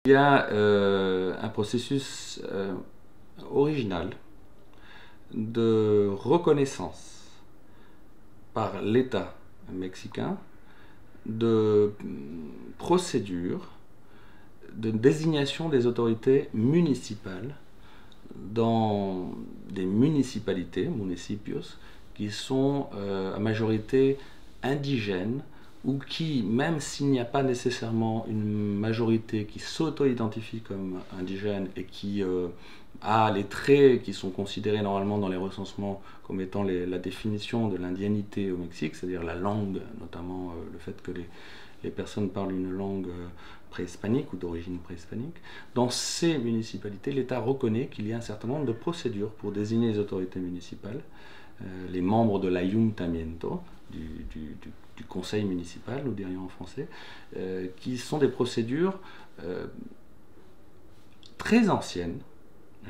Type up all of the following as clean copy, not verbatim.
Il y a un processus original de reconnaissance par l'État mexicain de procédures de désignation des autorités municipales dans des municipalités, municipios, qui sont à majorité indigènes ou qui, même s'il n'y a pas nécessairement une majorité qui s'auto-identifie comme indigène et qui a les traits qui sont considérés normalement dans les recensements comme étant la définition de l'indianité au Mexique, c'est-à-dire la langue, notamment le fait que les personnes parlent une langue préhispanique ou d'origine préhispanique, dans ces municipalités, l'État reconnaît qu'il y a un certain nombre de procédures pour désigner les autorités municipales, les membres de l'ayuntamiento, du conseil municipal, nous dirions en français, qui sont des procédures très anciennes.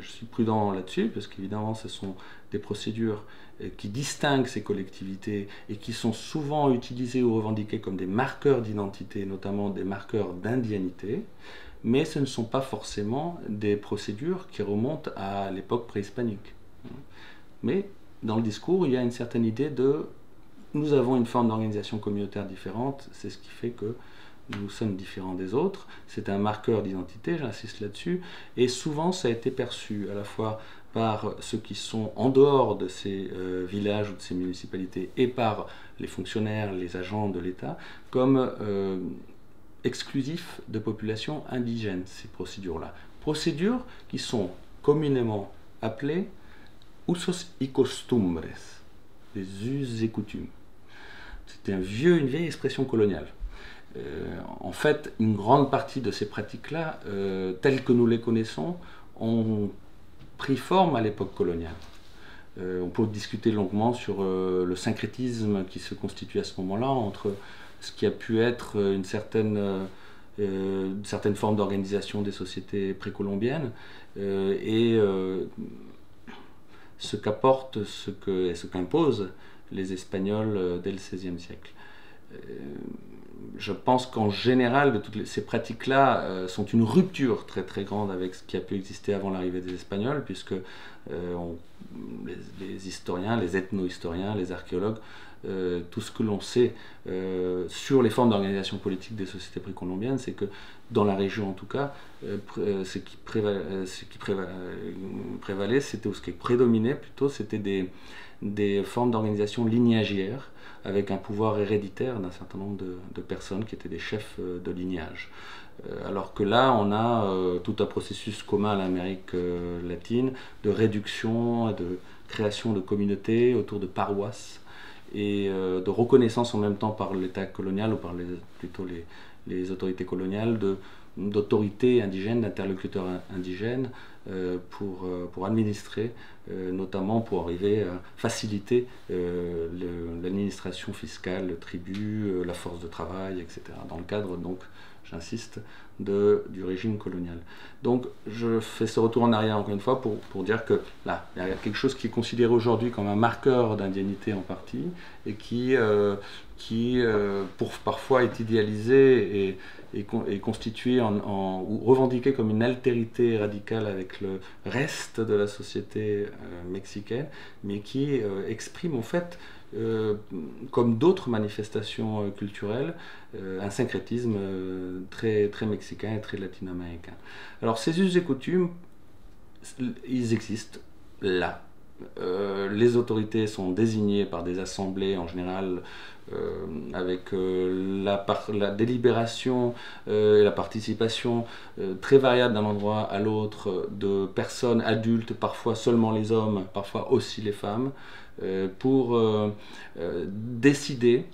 Je suis prudent là-dessus, parce qu'évidemment, ce sont des procédures qui distinguent ces collectivités et qui sont souvent utilisées ou revendiquées comme des marqueurs d'identité, notamment des marqueurs d'indianité, mais ce ne sont pas forcément des procédures qui remontent à l'époque préhispanique. Mais dans le discours, il y a une certaine idée de nous avons une forme d'organisation communautaire différente, c'est ce qui fait que nous sommes différents des autres, c'est un marqueur d'identité, j'insiste là-dessus, et souvent ça a été perçu à la fois par ceux qui sont en dehors de ces villages ou de ces municipalités et par les fonctionnaires, les agents de l'État, comme exclusifs de populations indigènes, ces procédures-là. Procédures qui sont communément appelées usos y costumbres, les us et coutumes. C'est une vieille expression coloniale. En fait, une grande partie de ces pratiques-là, telles que nous les connaissons, ont pris forme à l'époque coloniale. On peut discuter longuement sur le syncrétisme qui se constitue à ce moment-là entre ce qui a pu être une certaine forme d'organisation des sociétés précolombiennes et ce qu'apporte, ce qu'imposent les Espagnols dès le XVIe siècle. Je pense qu'en général, toutes ces pratiques-là sont une rupture très très grande avec ce qui a pu exister avant l'arrivée des Espagnols, puisque les historiens, les ethno-historiens, les archéologues, tout ce que l'on sait sur les formes d'organisation politique des sociétés précolombiennes, c'est que dans la région en tout cas, ce qui prévalait, c'était, ou ce qui prédominait plutôt, c'était des formes d'organisation lignagères, avec un pouvoir héréditaire d'un certain nombre de personnes qui étaient des chefs de lignage. Alors que là, on a tout un processus commun à l'Amérique latine de réduction, de création de communautés autour de paroisses et de reconnaissance en même temps par l'État colonial ou par plutôt les autorités coloniales d'autorités indigènes, d'interlocuteurs indigènes pour administrer, notamment pour arriver à faciliter l'administration fiscale, le tribut, la force de travail, etc. Dans le cadre, donc, j'insiste, du régime colonial. Donc je fais ce retour en arrière encore une fois pour dire que là, il y a quelque chose qui est considéré aujourd'hui comme un marqueur d'indianité en partie et qui parfois est idéalisé et constitué ou revendiqué comme une altérité radicale avec le reste de la société mexicaine, mais qui exprime en fait, comme d'autres manifestations culturelles, un syncrétisme très, très mexicain et très latino-américain. Alors ces us et coutumes, ils existent là. Les autorités sont désignées par des assemblées en général avec la délibération et la participation très variable d'un endroit à l'autre de personnes adultes, parfois seulement les hommes, parfois aussi les femmes, pour décider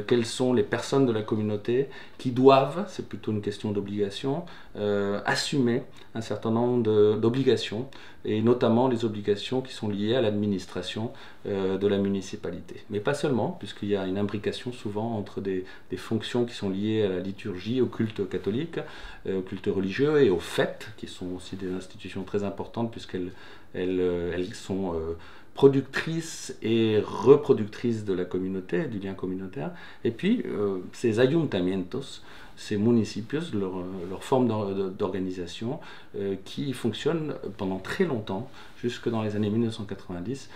quelles sont les personnes de la communauté qui doivent, c'est plutôt une question d'obligation, assumer un certain nombre d'obligations, et notamment les obligations qui sont liées à l'administration de la municipalité. Mais pas seulement, puisqu'il y a une imbrication souvent entre des fonctions qui sont liées à la liturgie, au culte catholique, au culte religieux et aux fêtes, qui sont aussi des institutions très importantes puisqu'elles elles sont productrices et reproductrices de la communauté, du lien communautaire. Et puis, ces ayuntamientos, ces municipios, leur forme d'organisation qui fonctionne pendant très longtemps, jusque dans les années 1990,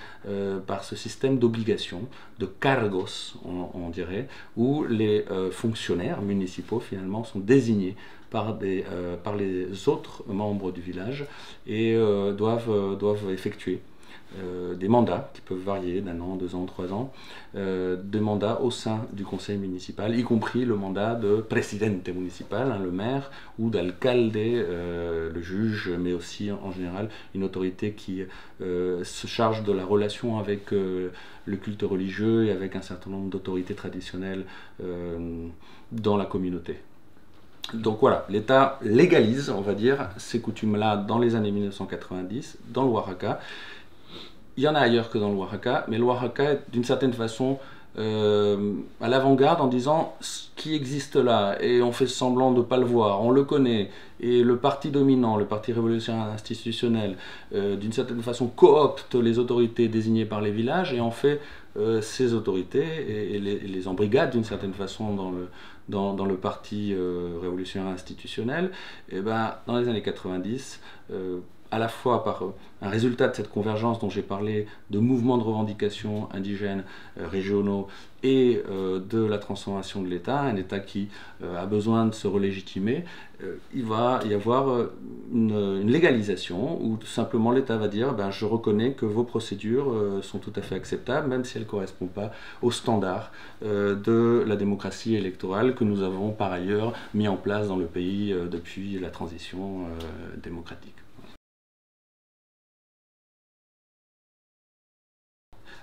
par ce système d'obligations, de cargos, on dirait, où les fonctionnaires municipaux finalement sont désignés par les autres membres du village et doivent effectuer des mandats qui peuvent varier d'1 an, 2 ans, 3 ans, de mandats au sein du conseil municipal, y compris le mandat de presidente municipal, le maire, ou d'alcalde, le juge, mais aussi en général une autorité qui se charge de la relation avec le culte religieux et avec un certain nombre d'autorités traditionnelles dans la communauté. Donc voilà, l'État légalise, on va dire, ces coutumes-là dans les années 1990, dans le Oaxaca. Il y en a ailleurs que dans le Oaxaca, mais le Oaxaca est d'une certaine façon à l'avant-garde en disant ce qui existe là, et on fait semblant de ne pas le voir, on le connaît, et le parti dominant, le parti révolutionnaire institutionnel, d'une certaine façon coopte les autorités désignées par les villages et en fait ces autorités et les embrigade d'une certaine façon dans le parti révolutionnaire institutionnel. Et ben, dans les années 90, à la fois par un résultat de cette convergence dont j'ai parlé, de mouvements de revendication indigènes, régionaux, et de la transformation de l'État, un État qui a besoin de se relégitimer, il va y avoir une légalisation où tout simplement l'État va dire ben, je reconnais que vos procédures sont tout à fait acceptables, même si elles ne correspondent pas aux standards de la démocratie électorale que nous avons par ailleurs mis en place dans le pays depuis la transition démocratique.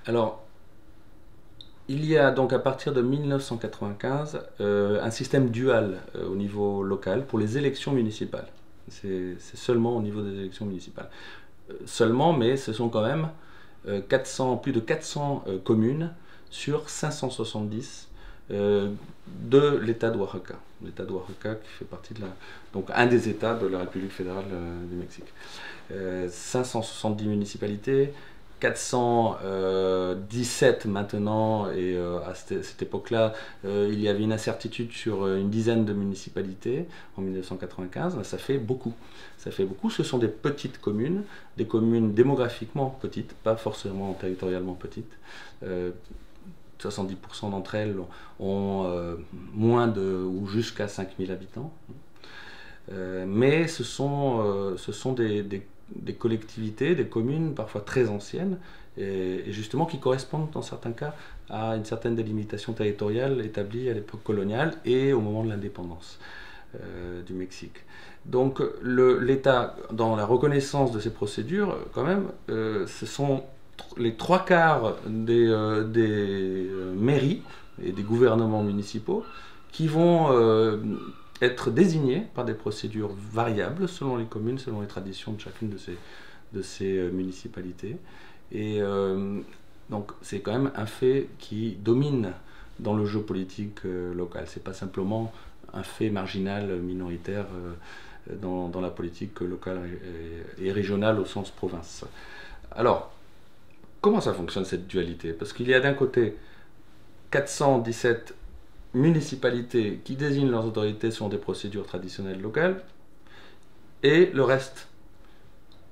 Alors, il y a donc à partir de 1995 un système dual au niveau local pour les élections municipales. C'est seulement au niveau des élections municipales. Seulement, mais ce sont quand même plus de 400 communes sur 570 de l'État d'Oaxaca. L'État d'Oaxaca qui fait partie donc un des États de la République fédérale du Mexique. 570 municipalités, 417 maintenant, et à cette époque-là, il y avait une incertitude sur une dizaine de municipalités en 1995. Ça fait beaucoup. Ça fait beaucoup. Ce sont des petites communes, des communes démographiquement petites, pas forcément territorialement petites. 70% d'entre elles ont moins de ou jusqu'à 5000 habitants. Mais ce sont des collectivités, des communes parfois très anciennes, et justement qui correspondent dans certains cas à une certaine délimitation territoriale établie à l'époque coloniale et au moment de l'indépendance du Mexique. Donc l'État, dans la reconnaissance de ces procédures, quand même, ce sont les 3/4 des mairies et des gouvernements municipaux qui vont être désignés par des procédures variables selon les communes, selon les traditions de chacune de ces municipalités. Et donc c'est quand même un fait qui domine dans le jeu politique local. C'est pas simplement un fait marginal, minoritaire dans la politique locale et régionale au sens province. Alors, comment ça fonctionne cette dualité? Parce qu'il y a d'un côté 417 municipalités qui désignent leurs autorités selon des procédures traditionnelles locales, et le reste,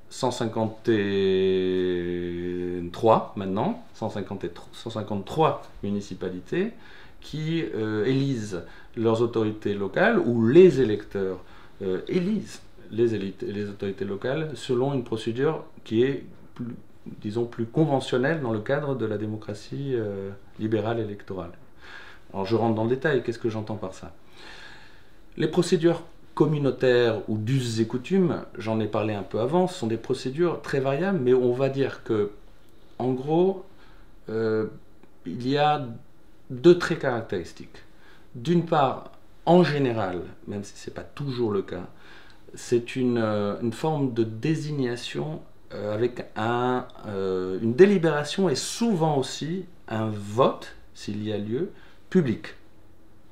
153 maintenant, 153 municipalités qui élisent leurs autorités locales, ou les électeurs élisent les autorités locales selon une procédure qui est disons plus conventionnelle dans le cadre de la démocratie libérale électorale. Alors je rentre dans le détail, qu'est-ce que j'entends par ça? Les procédures communautaires ou d'us et coutumes, j'en ai parlé un peu avant, ce sont des procédures très variables, mais on va dire que, en gros, il y a 2 traits caractéristiques. D'une part, en général, même si ce n'est pas toujours le cas, c'est une forme de désignation avec une délibération et souvent aussi un vote, s'il y a lieu, public.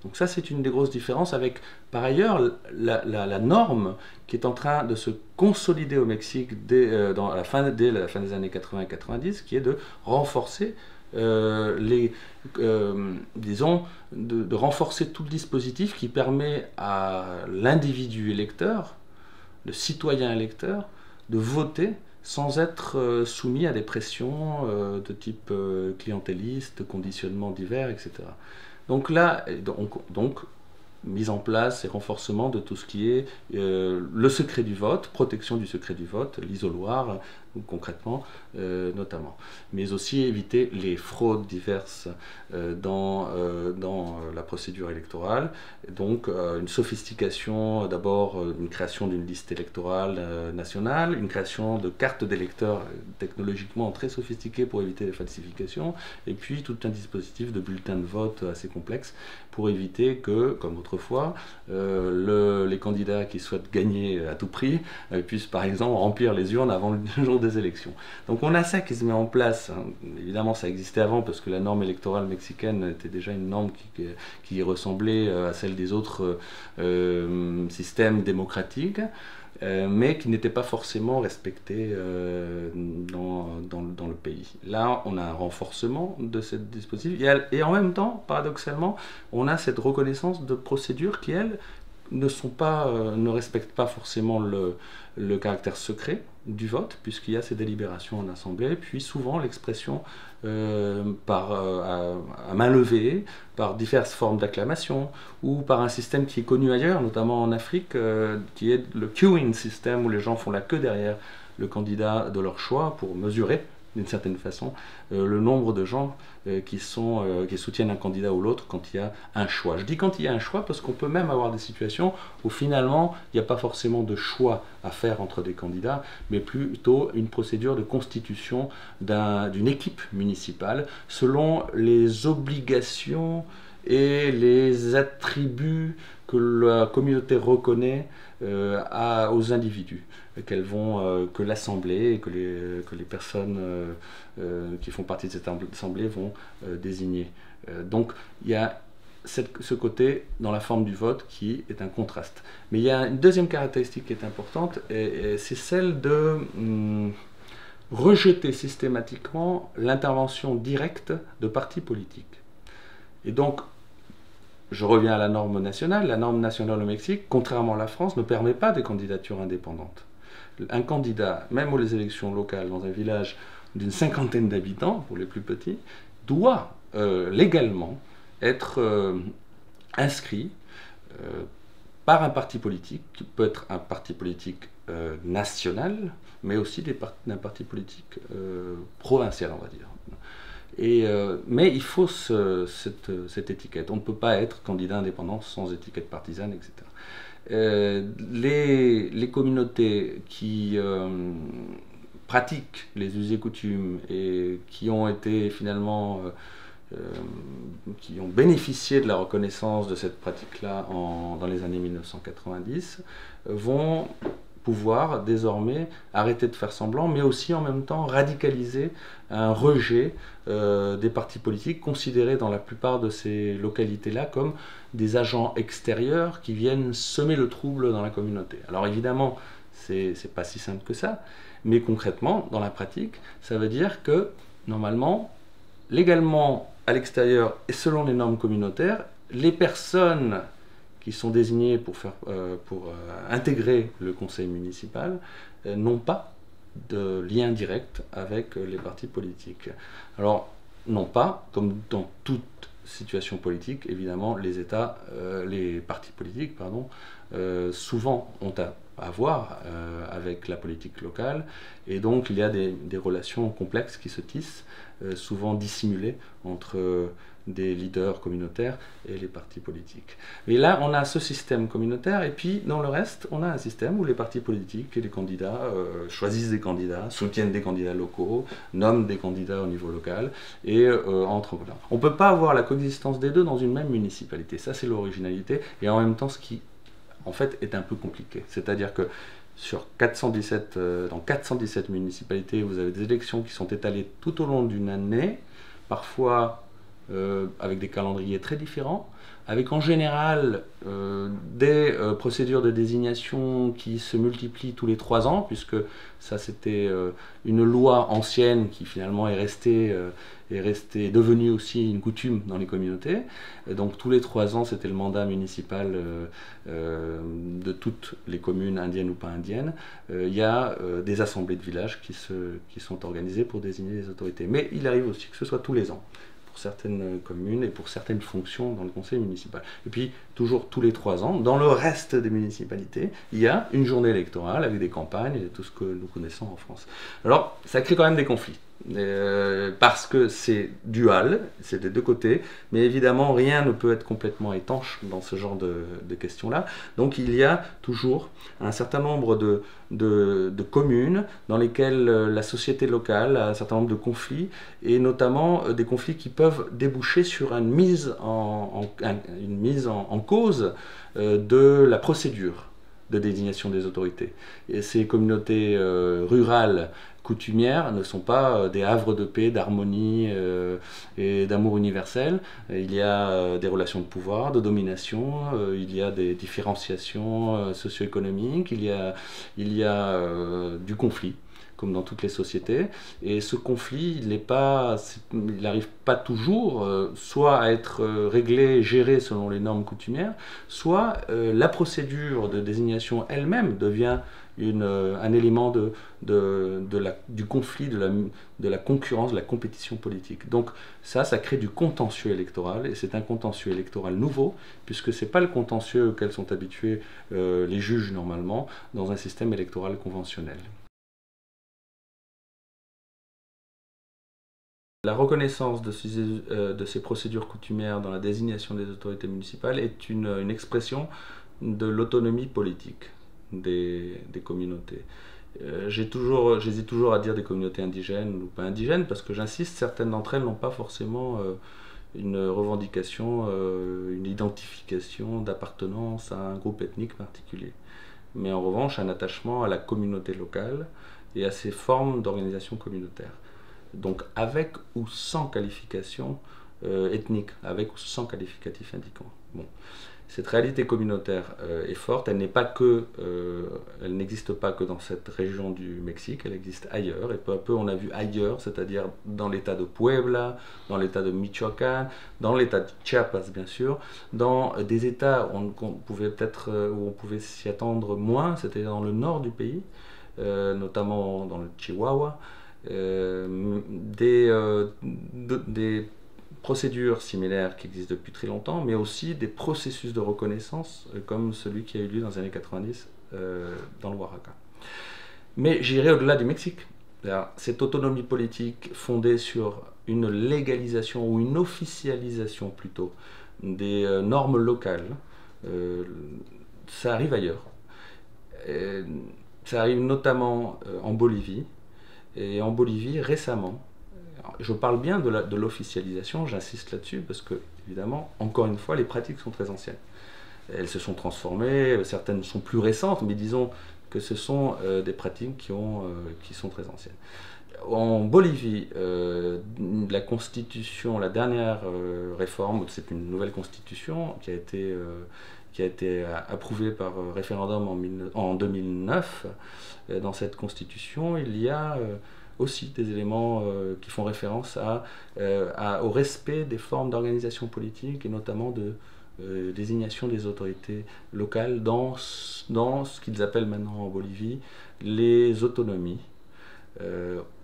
Donc ça, c'est une des grosses différences avec, par ailleurs, la norme qui est en train de se consolider au Mexique dès la fin des années 80-90, qui est de renforcer disons, de renforcer tout le dispositif qui permet à l'individu électeur, le citoyen électeur, de voter sans être soumis à des pressions de type clientéliste, conditionnements divers, etc. Donc là, mise en place et renforcement de tout ce qui est le secret du vote, protection du secret du vote, l'isoloir, concrètement, notamment. Mais aussi éviter les fraudes diverses dans la procédure électorale. Donc une sophistication, d'abord une création d'une liste électorale nationale, une création de cartes d'électeurs technologiquement très sophistiquées pour éviter les falsifications, et puis tout un dispositif de bulletins de vote assez complexe pour éviter que, comme autrefois, les candidats qui souhaitent gagner à tout prix puissent par exemple remplir les urnes avant le jour des élections. Donc on a ça qui se met en place. Évidemment, ça existait avant parce que la norme électorale mexicaine était déjà une norme qui ressemblait à celle des autres systèmes démocratiques, mais qui n'était pas forcément respectée dans le pays. Là, on a un renforcement de ce dispositif et en même temps, paradoxalement, on a cette reconnaissance de procédures qui, elles, ne respectent pas forcément le caractère secret du vote, puisqu'il y a ces délibérations en assemblée, puis souvent l'expression à main levée, par diverses formes d'acclamation, ou par un système qui est connu ailleurs, notamment en Afrique, qui est le queuing system, où les gens font la queue derrière le candidat de leur choix pour mesurer, d'une certaine façon, le nombre de gens qui soutiennent un candidat ou l'autre quand il y a un choix. Je dis quand il y a un choix parce qu'on peut même avoir des situations où finalement il n'y a pas forcément de choix à faire entre des candidats, mais plutôt une procédure de constitution d'une équipe municipale selon les obligations et les attributs que la communauté reconnaît aux individus, que l'Assemblée et que les personnes qui font partie de cette Assemblée vont désigner. Donc il y a ce côté dans la forme du vote qui est un contraste. Mais il y a une deuxième caractéristique qui est importante, et c'est celle de rejeter systématiquement l'intervention directe de partis politiques. Et donc, je reviens à la norme nationale. La norme nationale au Mexique, contrairement à la France, ne permet pas des candidatures indépendantes. Un candidat, même aux élections locales, dans un village d'une 50aine d'habitants, pour les plus petits, doit légalement être inscrit par un parti politique, qui peut être un parti politique national, mais aussi d'un parti politique provincial, on va dire. Mais il faut cette étiquette. On ne peut pas être candidat indépendant sans étiquette partisane, etc. Les communautés qui pratiquent les us et coutumes et qui ont été finalement qui ont bénéficié de la reconnaissance de cette pratique-là dans les années 1990 vont pouvoir désormais arrêter de faire semblant, mais aussi en même temps radicaliser un rejet des partis politiques considérés dans la plupart de ces localités-là comme des agents extérieurs qui viennent semer le trouble dans la communauté. Alors évidemment, c'est pas si simple que ça, mais concrètement, dans la pratique, ça veut dire que normalement, légalement à l'extérieur et selon les normes communautaires, les personnes qui sont désignés pour intégrer le conseil municipal n'ont pas de lien direct avec les partis politiques. Alors, non pas, comme dans toute situation politique, évidemment, les partis politiques, souvent ont à voir avec la politique locale, et donc il y a des relations complexes qui se tissent, souvent dissimulées entre des leaders communautaires et les partis politiques. Et là, on a ce système communautaire, et puis dans le reste, on a un système où les partis politiques et les candidats choisissent des candidats, soutiennent des candidats locaux, nomment des candidats au niveau local, et entre là. On ne peut pas avoir la coexistence des deux dans une même municipalité. Ça, c'est l'originalité, et en même temps, ce qui, en fait, est un peu compliqué. C'est-à-dire que dans 417 municipalités, vous avez des élections qui sont étalées tout au long d'une année, parfois avec des calendriers très différents, avec en général des procédures de désignation qui se multiplient tous les 3 ans, puisque ça c'était une loi ancienne qui finalement est restée devenue aussi une coutume dans les communautés. Et donc tous les 3 ans c'était le mandat municipal de toutes les communes indiennes ou pas indiennes. Il y a des assemblées de village qui sont organisées pour désigner les autorités. Mais il arrive aussi que ce soit tous les ans, pour certaines communes et pour certaines fonctions dans le conseil municipal. Et puis, toujours tous les 3 ans, dans le reste des municipalités, il y a une journée électorale avec des campagnes et tout ce que nous connaissons en France. Alors, ça crée quand même des conflits. Parce que c'est dual, c'est des deux côtés, mais évidemment rien ne peut être complètement étanche dans ce genre de questions-là. Donc il y a toujours un certain nombre de communes dans lesquelles la société locale a un certain nombre de conflits, et notamment des conflits qui peuvent déboucher sur une mise en cause de la procédure de désignation des autorités. Et ces communautés rurales coutumières ne sont pas des havres de paix, d'harmonie et d'amour universel. Il y a des relations de pouvoir, de domination, il y a des différenciations socio-économiques, il y a du conflit, comme dans toutes les sociétés. Et ce conflit, il n'arrive pas toujours soit à être réglé, géré selon les normes coutumières, soit la procédure de désignation elle-même devient un élément du conflit, de la concurrence, de la compétition politique. Donc ça crée du contentieux électoral, et c'est un contentieux électoral nouveau, puisque ce n'est pas le contentieux auquel sont habitués les juges normalement dans un système électoral conventionnel. La reconnaissance de ces procédures coutumières dans la désignation des autorités municipales est une expression de l'autonomie politique des communautés. J'hésite toujours à dire des communautés indigènes ou pas indigènes, parce que j'insiste, certaines d'entre elles n'ont pas forcément une revendication, une identification d'appartenance à un groupe ethnique particulier. Mais en revanche, un attachement à la communauté locale et à ses formes d'organisation communautaire. Donc avec ou sans qualification ethnique, avec ou sans qualificatif indiquant. Bon. Cette réalité communautaire est forte, elle n'existe pas que dans cette région du Mexique, elle existe ailleurs, et peu à peu on a vu ailleurs, c'est-à-dire dans l'état de Puebla, dans l'état de Michoacán, dans l'état de Chiapas bien sûr, dans des états où on pouvait s'y attendre moins, c'était dans le nord du pays, notamment dans le Chihuahua, des procédures similaires qui existent depuis très longtemps, mais aussi des processus de reconnaissance comme celui qui a eu lieu dans les années 90 dans le Oaxaca. Mais j'irai au-delà du Mexique. Cette autonomie politique fondée sur une légalisation ou une officialisation plutôt des normes locales, ça arrive ailleurs. Ça arrive notamment en Bolivie. Et en Bolivie, récemment, je parle bien de l'officialisation, j'insiste là-dessus, parce que, évidemment, encore une fois, les pratiques sont très anciennes. Elles se sont transformées, certaines sont plus récentes, mais disons que ce sont des pratiques qui sont très anciennes. En Bolivie, la constitution, la dernière réforme, c'est une nouvelle constitution qui a été approuvée par référendum en 2009. Dans cette constitution, il y a aussi des éléments qui font référence au respect des formes d'organisation politique et notamment de désignation des autorités locales dans ce qu'ils appellent maintenant en Bolivie les autonomies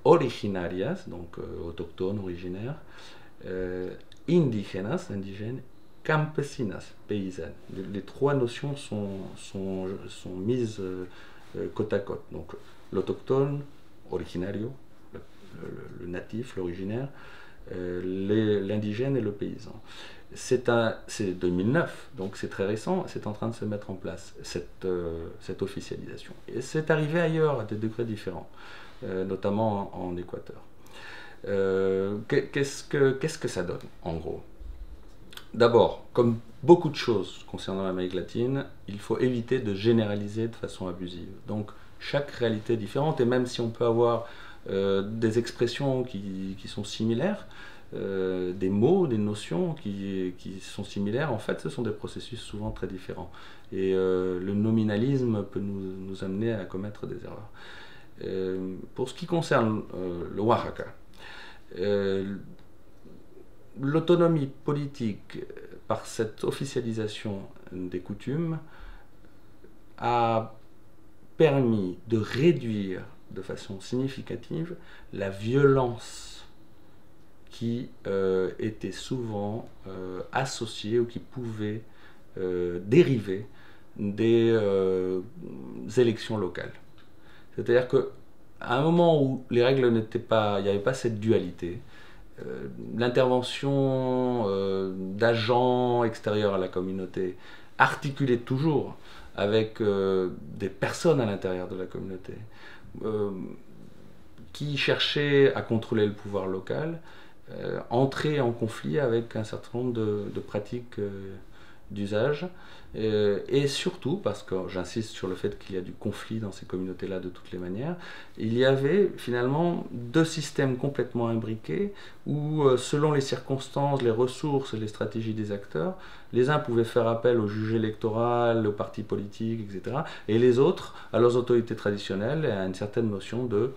originarias, donc autochtones, originaires, indígenas, indigènes, campesinas, paysannes. Les trois notions sont mises côte à côte. Donc l'autochtone, originario, le natif, l'originaire, l'indigène et le paysan. C'est 2009, donc c'est très récent, c'est en train de se mettre en place, cette officialisation. Et c'est arrivé ailleurs à des degrés différents, notamment en Équateur. Qu'est-ce que ça donne, en gros? D'abord, comme beaucoup de choses concernant l'Amérique latine, il faut éviter de généraliser de façon abusive. Donc, chaque réalité est différente, et même si on peut avoir des expressions qui sont similaires, des mots, des notions qui sont similaires, en fait, ce sont des processus souvent très différents. Et le nominalisme peut nous amener à commettre des erreurs. Pour ce qui concerne le Oaxaca, l'autonomie politique, par cette officialisation des coutumes, a permis de réduire de façon significative la violence qui était souvent associée ou qui pouvait dériver des élections locales. C'est-à-dire qu'à un moment où les règles n'étaient pas, il n'y avait pas cette dualité, l'intervention d'agents extérieurs à la communauté, articulée toujours avec des personnes à l'intérieur de la communauté, qui cherchaient à contrôler le pouvoir local, entrer en conflit avec un certain nombre de pratiques d'usage, et surtout, parce que j'insiste sur le fait qu'il y a du conflit dans ces communautés-là de toutes les manières, il y avait finalement deux systèmes complètement imbriqués où, selon les circonstances, les ressources et les stratégies des acteurs, les uns pouvaient faire appel au juge électoral, aux partis politiques, etc., et les autres à leurs autorités traditionnelles et à une certaine notion de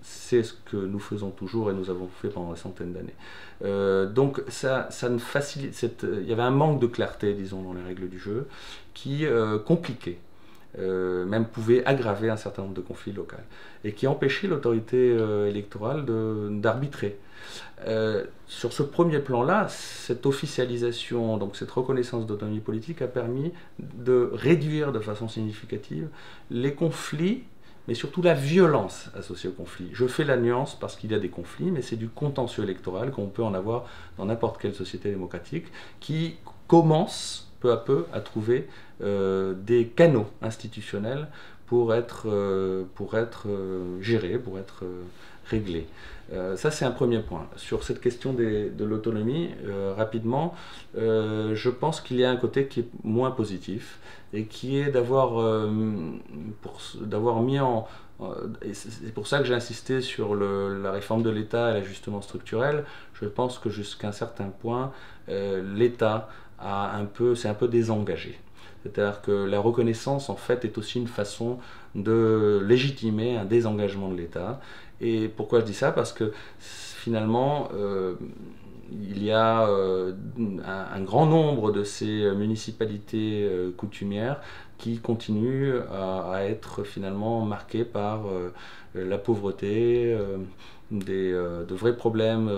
c'est ce que nous faisons toujours et nous avons fait pendant des centaines d'années. Donc ça ne facilite, il y avait un manque de clarté, disons, dans les règles du jeu, qui compliquait, même pouvait aggraver un certain nombre de conflits locaux, et qui empêchait l'autorité électorale d'arbitrer. Sur ce premier plan-là, cette officialisation, donc cette reconnaissance d'autonomie politique a permis de réduire de façon significative les conflits, mais surtout la violence associée au conflit. Je fais la nuance parce qu'il y a des conflits, mais c'est du contentieux électoral qu'on peut en avoir dans n'importe quelle société démocratique, qui commence peu à peu à trouver des canaux institutionnels pour être gérés, pour être réglés. Ça, c'est un premier point. Sur cette question de l'autonomie, rapidement, je pense qu'il y a un côté qui est moins positif et qui est d'avoir mis en... Et c'est pour ça que j'ai insisté sur la réforme de l'État et l'ajustement structurel. Je pense que jusqu'à un certain point, l'État s'est un peu désengagé. C'est-à-dire que la reconnaissance, en fait, est aussi une façon de légitimer un désengagement de l'État. Et pourquoi je dis ça? Parce que finalement, il y a un grand nombre de ces municipalités coutumières qui continuent à être finalement marquées par la pauvreté, de vrais problèmes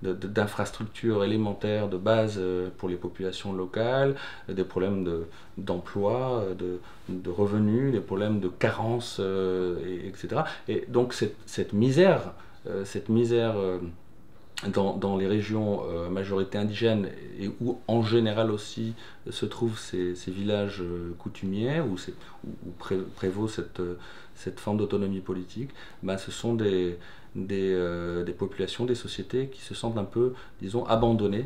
d'infrastructures élémentaires de base pour les populations locales, des problèmes d'emploi, de revenus, des problèmes de carence, etc. Et donc cette misère dans les régions à majorité indigène, et où en général aussi se trouvent ces villages coutumiers, où prévaut cette forme d'autonomie politique, ben ce sont des populations, des sociétés qui se sentent un peu, disons, abandonnées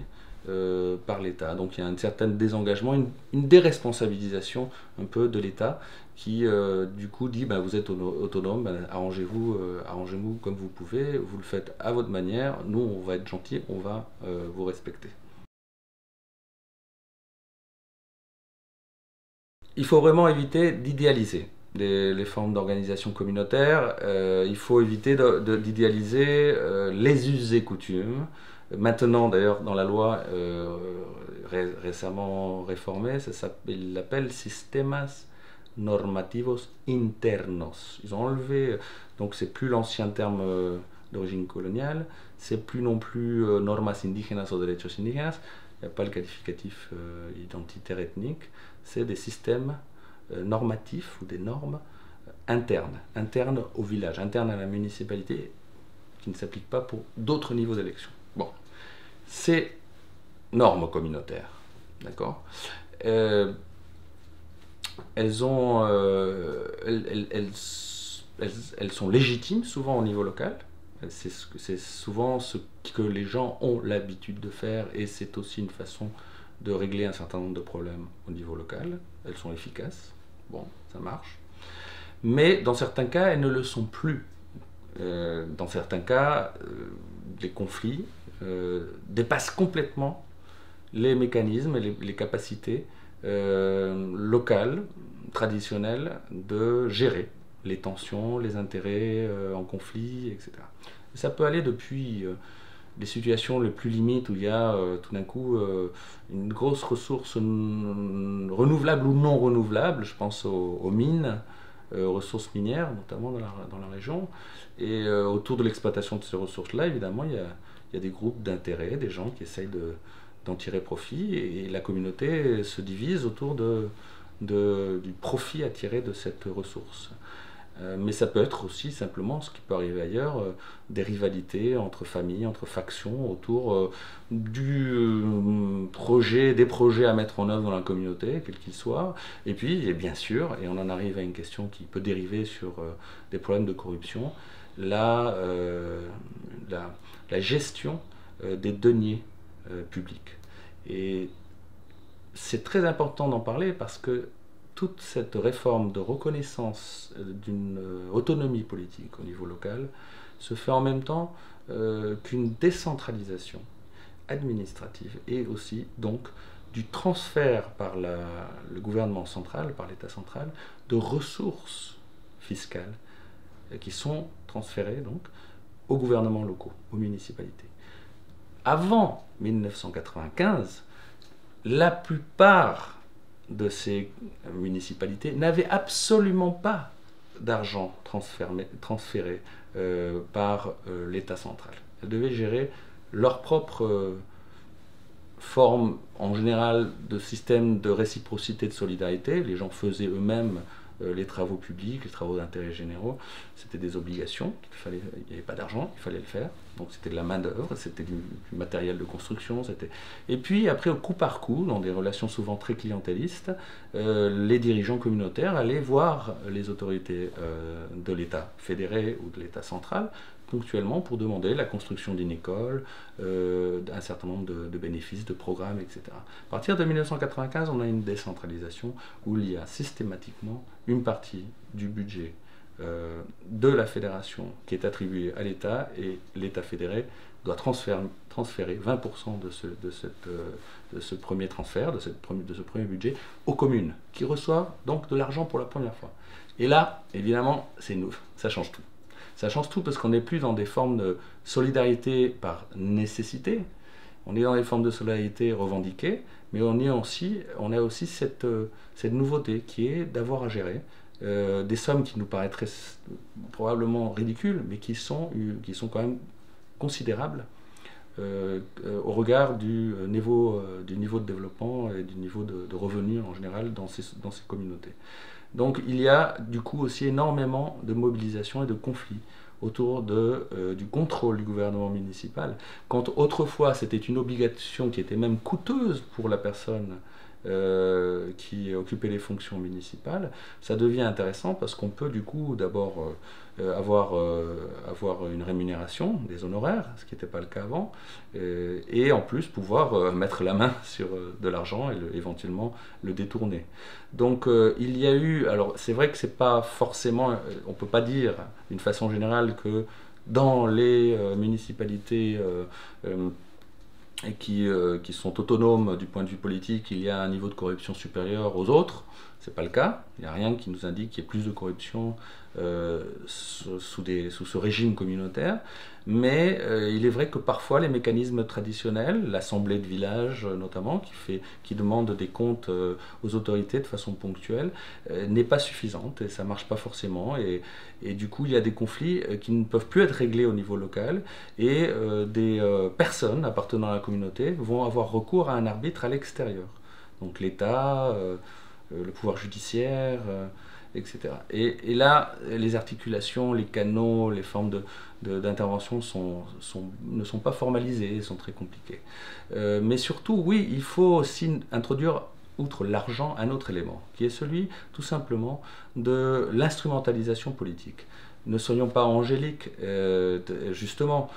par l'État. Donc il y a un certain désengagement, une déresponsabilisation un peu de l'État qui du coup dit ben, vous êtes autonome, ben, arrangez-vous comme vous pouvez, vous le faites à votre manière, nous on va être gentils, on va vous respecter. Il faut vraiment éviter d'idéaliser les formes d'organisation communautaire, il faut éviter d'idéaliser les us et coutumes. Maintenant, d'ailleurs, dans la loi récemment réformée, il l'appelle Sistemas Normativos Internos. Ils ont enlevé, donc c'est plus l'ancien terme d'origine coloniale, c'est plus non plus normas indígenas o derechos indígenas, il n'y a pas le qualificatif identitaire ethnique, c'est des systèmes normatifs ou des normes internes au village, internes à la municipalité, qui ne s'appliquent pas pour d'autres niveaux d'élection. Bon, ces normes communautaires, d'accord, elles sont légitimes souvent au niveau local. C'est souvent ce que les gens ont l'habitude de faire, et c'est aussi une façon de régler un certain nombre de problèmes au niveau local. Elles sont efficaces, bon, ça marche. Mais dans certains cas, elles ne le sont plus. Dans certains cas, les conflits dépasse complètement les mécanismes et les capacités locales, traditionnelles, de gérer les tensions, les intérêts en conflit, etc. Ça peut aller depuis des situations les plus limites où il y a tout d'un coup une grosse ressource renouvelable ou non renouvelable, je pense aux mines, aux ressources minières, notamment dans la région. Et autour de l'exploitation de ces ressources-là, évidemment, il y a des groupes d'intérêt, des gens qui essayent d'en tirer profit, et la communauté se divise autour du profit à tirer de cette ressource. Mais ça peut être aussi simplement, ce qui peut arriver ailleurs, des rivalités entre familles, entre factions, autour des projets à mettre en œuvre dans la communauté, quels qu'ils soient. Et puis, et bien sûr, et on en arrive à une question qui peut dériver sur des problèmes de corruption, la gestion des deniers publics. Et c'est très important d'en parler parce que toute cette réforme de reconnaissance d'une autonomie politique au niveau local se fait en même temps qu'une décentralisation administrative et aussi donc du transfert par le gouvernement central, par l'État central, de ressources fiscales qui sont transférées donc aux gouvernements locaux, aux municipalités. Avant 1995, la plupart de ces municipalités n'avaient absolument pas d'argent transféré par l'État central. Elles devaient gérer leur propre forme, en général, de système de réciprocité, de solidarité. Les gens faisaient eux-mêmes les travaux publics, les travaux d'intérêt généraux. C'était des obligations, il n'y avait pas d'argent, il fallait le faire. Donc c'était de la main-d'œuvre, c'était du matériel de construction. Et puis après, au coup par coup, dans des relations souvent très clientélistes, les dirigeants communautaires allaient voir les autorités de l'État fédéré ou de l'État central ponctuellement pour demander la construction d'une école, un certain nombre de bénéfices, de programmes, etc. À partir de 1995, on a une décentralisation où il y a systématiquement une partie du budget de la fédération qui est attribuée à l'État, et l'État fédéré doit transférer 20% de ce premier transfert, de ce premier budget, aux communes, qui reçoivent donc de l'argent pour la première fois. Et là, évidemment, ça change tout. Ça change tout parce qu'on n'est plus dans des formes de solidarité par nécessité, on est dans des formes de solidarité revendiquées, mais on a aussi cette nouveauté qui est d'avoir à gérer des sommes qui nous paraîtraient probablement ridicules, mais qui sont quand même considérables au regard du niveau de développement et du niveau de revenus en général dans ces communautés. Donc il y a du coup aussi énormément de mobilisation et de conflits autour du contrôle du gouvernement municipal. Quand autrefois c'était une obligation qui était même coûteuse pour la personne qui occupait les fonctions municipales, ça devient intéressant parce qu'on peut du coup d'abord avoir une rémunération, des honoraires, ce qui n'était pas le cas avant, et en plus pouvoir mettre la main sur de l'argent et éventuellement le détourner. Donc il y a eu, alors c'est vrai que c'est pas forcément, on peut pas dire d'une façon générale que dans les municipalités qui sont autonomes du point de vue politique, il y a un niveau de corruption supérieur aux autres. C'est pas le cas. Il n'y a rien qui nous indique qu'il y ait plus de corruption sous ce régime communautaire. Mais il est vrai que parfois les mécanismes traditionnels, l'assemblée de village notamment, qui demande des comptes aux autorités de façon ponctuelle, n'est pas suffisante et ça marche pas forcément. Et du coup, il y a des conflits qui ne peuvent plus être réglés au niveau local, et des personnes appartenant à la communauté vont avoir recours à un arbitre à l'extérieur. Donc l'État, le pouvoir judiciaire, etc. Et là, les articulations, les canaux, les formes d'intervention ne sont pas formalisées, sont très compliquées. Mais surtout, oui, il faut aussi introduire, outre l'argent, un autre élément, qui est celui, tout simplement, de l'instrumentalisation politique. Ne soyons pas angéliques, justement,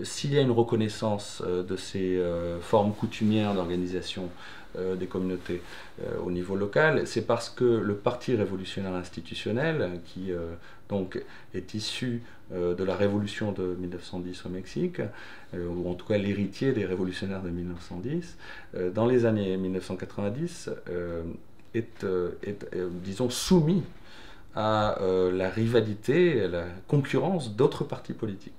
s'il y a une reconnaissance de ces formes coutumières d'organisation des communautés au niveau local, c'est parce que le Parti révolutionnaire institutionnel, qui donc est issu de la révolution de 1910 au Mexique, ou en tout cas l'héritier des révolutionnaires de 1910, dans les années 1990, disons, soumis à la rivalité, à la concurrence d'autres partis politiques.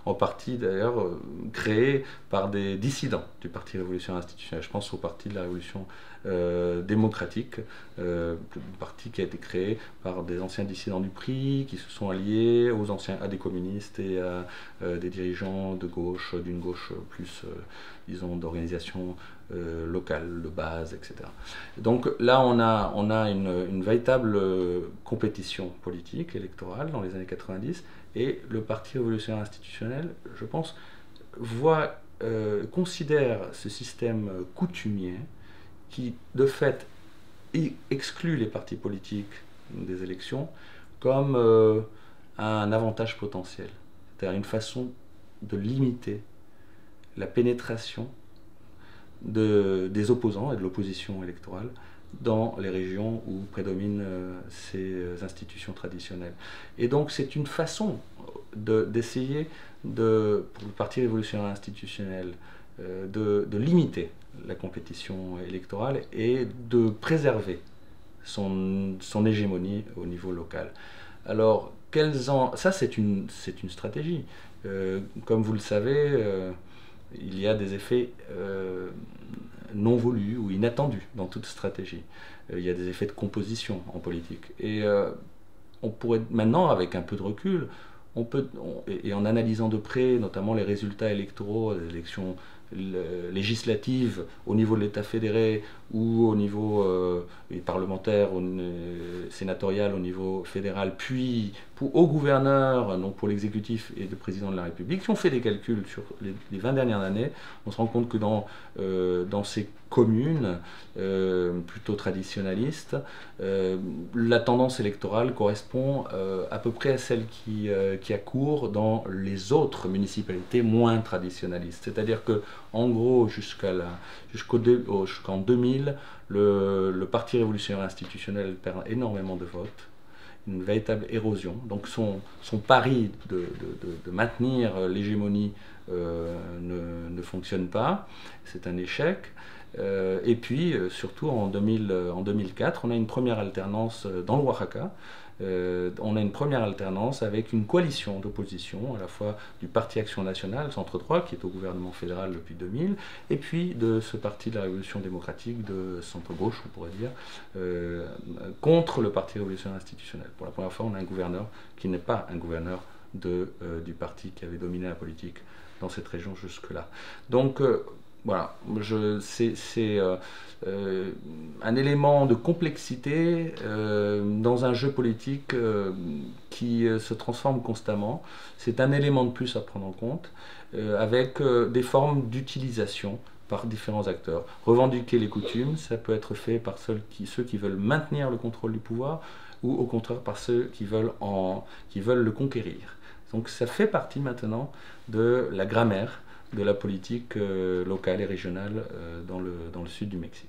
En partie d'ailleurs créés par des dissidents du Parti révolutionnaire institutionnel. Je pense au Parti de la Révolution démocratique, un parti qui a été créé par des anciens dissidents du PRI qui se sont alliés à des communistes et à des dirigeants de gauche, d'une gauche plus, disons, d'organisation locale, de base, etc. Donc là, on a une véritable compétition politique, électorale dans les années 90, et le Parti révolutionnaire institutionnel, je pense, considère ce système coutumier qui, de fait, exclut les partis politiques des élections comme un avantage potentiel, c'est-à-dire une façon de limiter la pénétration des opposants et de l'opposition électorale dans les régions où prédominent ces institutions traditionnelles. Et donc c'est une façon d'essayer, pour le Parti révolutionnaire institutionnel, de limiter la compétition électorale et de préserver son hégémonie au niveau local. Alors, ça c'est une stratégie. Comme vous le savez, il y a des effets non voulus ou inattendus dans toute stratégie. Il y a des effets de composition en politique. Et on pourrait maintenant, avec un peu de recul, et en analysant de près notamment les résultats électoraux des élections législatives au niveau de l'État fédéré ou au niveau parlementaire, sénatorial au niveau fédéral, puis au gouverneur, donc pour l'exécutif et le président de la République, si on fait des calculs sur les 20 dernières années, on se rend compte que dans ces communes plutôt traditionnalistes, la tendance électorale correspond à peu près à celle qui accourt dans les autres municipalités moins traditionnalistes. C'est-à-dire que, en gros, jusqu'en 2000, le Parti révolutionnaire institutionnel perd énormément de votes, une véritable érosion. Donc son pari de maintenir l'hégémonie ne fonctionne pas, c'est un échec. Et puis, surtout en 2004, on a une première alternance dans le Oaxaca. On a une première alternance avec une coalition d'opposition, à la fois du Parti Action Nationale, centre-droit, qui est au gouvernement fédéral depuis 2000, et puis de ce Parti de la Révolution démocratique de centre-gauche, on pourrait dire, contre le Parti révolutionnaire institutionnel. Pour la première fois, on a un gouverneur qui n'est pas un gouverneur du parti qui avait dominé la politique dans cette région jusque-là. Donc, voilà, c'est un élément de complexité dans un jeu politique qui se transforme constamment. C'est un élément de plus à prendre en compte, avec des formes d'utilisation par différents acteurs. Revendiquer les coutumes, ça peut être fait par ceux qui veulent maintenir le contrôle du pouvoir, ou au contraire par ceux qui veulent le conquérir. Donc ça fait partie maintenant de la grammaire de la politique locale et régionale dans le sud du Mexique.